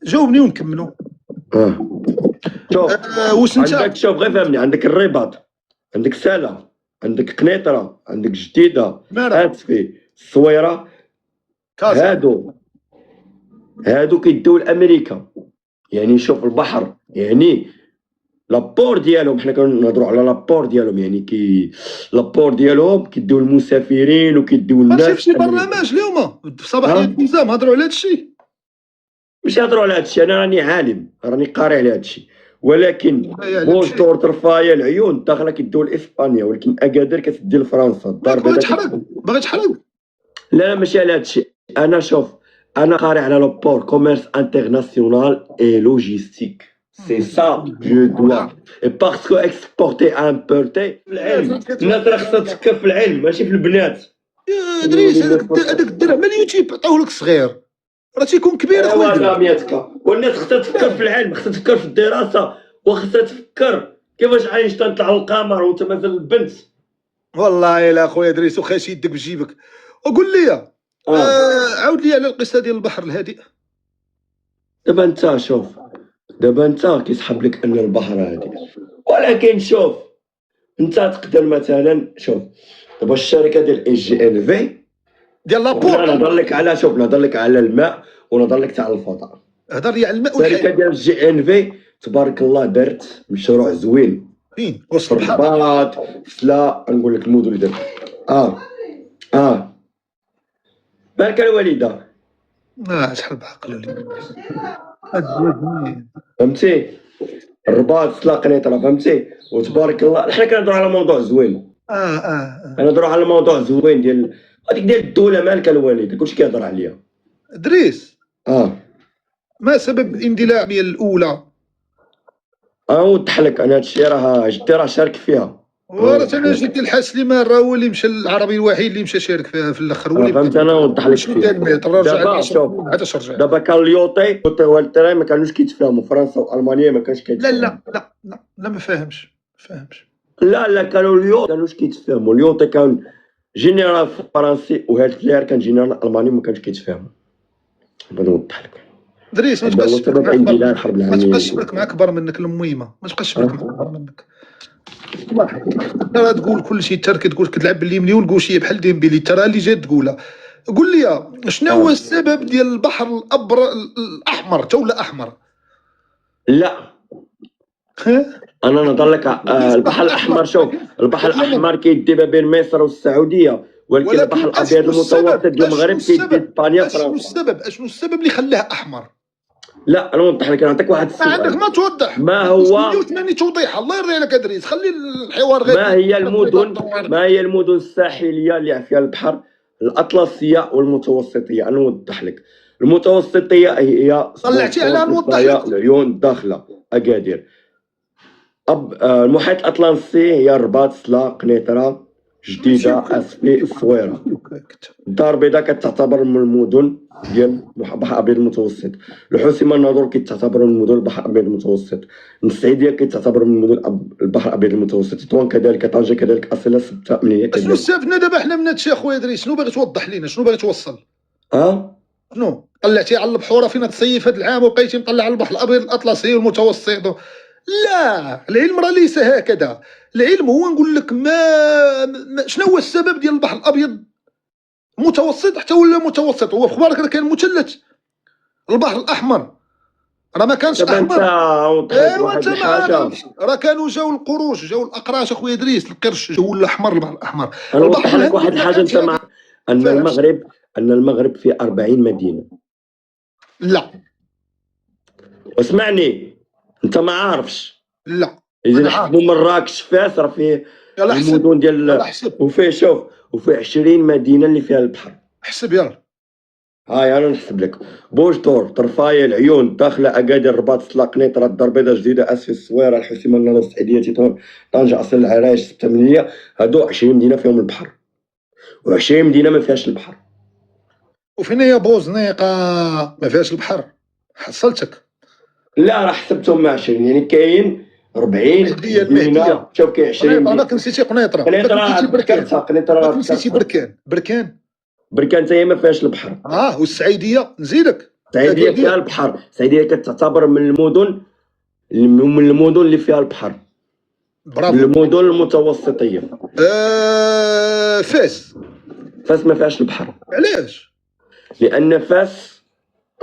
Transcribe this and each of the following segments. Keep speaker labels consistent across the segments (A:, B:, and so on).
A: جاوبني ونكملوا.
B: شوف
A: واش انت
B: عندك، شوف غير فهمني، عندك الرباط، عندك سلا، عندك قنيطره، عندك جديده، اسفي، الصويره، هادو كيديو لامريكا. يعني شوف البحر، يعني لابور ديالهم، حنا كنهضروا على لابور ديالهم، يعني لابور ديالهم كيديو المسافرين وكيديو الناس.
A: ماشي في شي برنامج اليوم في صباحيه التلفزيون هضروا على هذا الشيء؟
B: مش يهضروا على هذا الشيء، انا راني عالم، راني قاري على هذا الشيء، ولكن بوجدور طرفايا العيون داخله كيديو لاسبانيا، ولكن اكادير كتدي لفرنسا.
A: باغي تحرق
B: لا ماشي على هذا الشيء. انا شوف، انا قاري على لو كوميرس انترناسيونال اي لوجيستيك، سي سا جو دوا اي باسكو اكسبورتي امبورتي. العلم، الناس راه خصها تفكر في العلم ماشي في البنات.
A: يا دريس هذاك الدرهم اليوتيوب عطاوه لك صغير، راه تيكون كبير
B: اخويا. ميتك، والناس خصها تفكر في العلم، خصها تفكر في الدراسه، وخصها تفكر كيفاش اينشتاين طلع للقمر وانت مازال البنت.
A: والله الا اخويا دريس وخاش يدك بجيبك. وقول لي عاود لي على القصه ديال البحر الهادئ.
B: دابا انت شوف، دابا انت كيسحب لك ان البحر هادئ، ولكن شوف انت تقدر مثلا، شوف دابا الشركه ديال اي جي ان في
A: ديال لابور،
B: نهضر لك على، شوف نهضر لك على الماء ونهضر لك على الفضاء.
A: هضر لي على الماء
B: الشركه ديال جي ان في تبارك الله دارت مشروع زوين
A: فين وسط البحر،
B: الرباط، لا نقول لك المدن اللي دارت. بالك الوالده
A: شحال بعقل وليدي،
B: فهمتي؟ الرباط سلا قنيطره، فهمتي؟ وتبارك الله حنا كنهضروا على موضوع زوين. كنهضروا على موضوع زوين ديال هذيك ديال الدوله مالك الوالده، كلشي كيهضر عليها.
A: دريس ما سبب الاندلاع ديال الاولى؟
B: وضح لك انا هادشي، راه جدي راه شارك فيها.
A: وراه انا جدي الحاج سليمان راه هو اللي مشى العربي الوحيد اللي مشى شارك فيها في الاخر، هو اللي
B: فهمت. انا نوضح لك فيها. دابا كان اليوطي والتراي ما كانوش كيتفاهموا، فرنسا والمانيا ما كانش كيتفاهموا.
A: لا ما فاهمش.
B: لا كانوا اليوط كانوش كيتفاهموا. اليوطي كان جينيرال فرنسي وهتلر كان جينيرال الماني، ما كانش كيتفاهموا. بغيت نوضح لك
A: دريس، ما تبقاش تبرك مع كبر منك المهمه، ما تبقاش تبرك مع كبر منك. ترى تقول كل شيء، ترى تقول كتلعب بالليمني ونقول شي بحال ديمبيلي، ترى اللي جات تقولها. قول لي شنو هو السبب ديال البحر الاحمر تولا احمر؟
B: لا انا نهضر لك البحر الاحمر. شوف البحر الاحمر كيدي ما بين مصر والسعوديه، ولكن البحر الابيض المتوسط المغرب كيدي اسبانيا فرنسا.
A: شنو السبب اللي خلاه احمر؟
B: لا انا نوضح لك، نعطيك واحد السؤال.
A: عندك ما توضح،
B: ما هو
A: 180 توضيح، الله يرضي عليك ادريس، خلي الحوار غير.
B: ما هي المدن الساحليه اللي فيها البحر؟ الاطلسيه والمتوسطيه. انا نوضح لك، المتوسطيه هي
A: طلعتي على نوضح لك
B: العيون الداخله اكادير. المحيط الاطلسي هي الرباط، سلا، قنيطره، جديده، اسفي، الصويره. الدار البيضاء كتعتبر من المدن ديال البحر الابيض المتوسط. الحسيمه الناظور كتعتبر من مدن البحر الابيض المتوسط. السعيديه كتعتبر من مدن البحر الابيض المتوسط. تطوان كذلك، طنجه كذلك، اصيله، سبته، منيه كذلك.
A: شنو استفدنا دابا حنا من هادشي اخويا دريس؟ شنو باغي توضح لينا؟ شنو باغي توصل؟ شنو طلعتي على البحوره فين تصيف هذا العام وبقيتي مطلع على البحر الابيض الاطلسي والمتوسط؟ لا، العلم راه ليس هكذا. العلم هو نقول لك شنو هو السبب ديال البحر الابيض متوسط حتى ولا متوسط. هو في اخبارك راه كان مثلث البحر الاحمر، راه ما كانش احمر. انت ما عارفش، راه كانوا جاو القروش، جاو الاقراش اخويا دريس، القرش جاو الاحمر، البحر الاحمر.
B: البحر لك واحد الحاجه، انت مع ان المغرب فيه 40 مدينه.
A: لا
B: اسمعني، انت ما عارفش.
A: لا
B: اذا نحسبوا مراكش، فاس راه فيه المدن ديال، وفيه شوف وفيه 20 مدينه اللي فيها البحر.
A: احسب يلا.
B: هاي انا نحسب لك: بوجدور، طرفايه، العيون، داخله، اكادير، الرباط، سلا، قنيطره، الدار البيضاء، جديده، اسفي، الصويره، الحسيمه، الناظور، السعيديه، تطوان، طنجه، اصيل، العرايش، سبته، منيه. هادو 20 مدينه فيهم البحر، و20 مدينه ما فيهاش البحر.
A: وفين هي بوزنيقه ما فيهاش البحر؟ حصلتك؟
B: لا راه حسبتهم مع 20، يعني كاين 40 مدينه. شوف كاين 20
A: مدينه. ما نسيتي قنيطره،
B: قنيطره
A: نسيتي بركان.
B: بركان حتى هي ما فيهاش البحر.
A: والسعيديه نزيدك،
B: السعيديه فيها البحر، السعيديه كتعتبر من المدن اللي فيها البحر،
A: برافو.
B: من المدن المتوسطيه.
A: فاس
B: ما فيهاش البحر.
A: علاش؟
B: لان فاس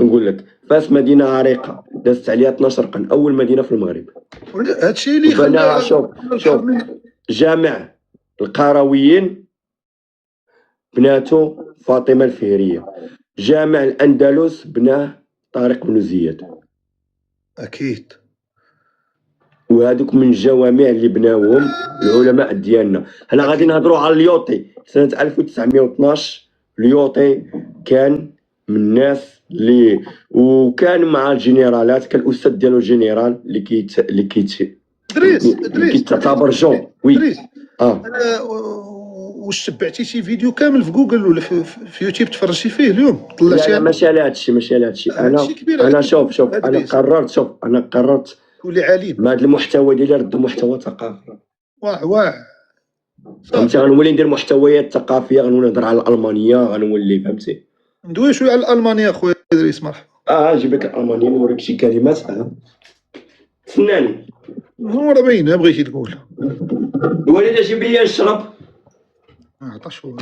B: نقول لك، فاس مدينه عريقه دازت عليها 12 قرن، اول مدينه في المغرب.
A: هادشي اللي
B: بناها
A: خلى
B: شوف جامع القرويين بناتو فاطمه الفهريه، جامع الاندلس بناه طارق بن زياد،
A: اكيد.
B: وهذوك من الجوامع اللي بناوهم العلماء ديالنا. حنا غادي نهضروا على اليوطي سنه 1912. اليوطي كان من الناس اللي وكان مع الجنرالات، كان الاستاذ ديالو جنرال اللي كيتعتبر جون وي.
A: واش تبعتي شي فيديو كامل في جوجل ولا في يوتيوب تفرجتي فيه اليوم؟
B: لا ماشي على هادشي، انا شوف انا قررت
A: تولي عليم.
B: ما هذا المحتوى ديالي ردو محتوى ثقافي.
A: واه
B: فهمتي، غنولي ندير محتويات ثقافيه، غنولي نهضر على الالمانيه، غنولي فهمتي
A: ندوي شويه على الالمانيه اخويا ادريس. مرحبا.
B: نجيب لك الالمانيه نوريك شي كلمات. تسناني
A: راه باينه بغيتي تقول.
B: الوالده جيب لي الشراب.
A: عطاش هو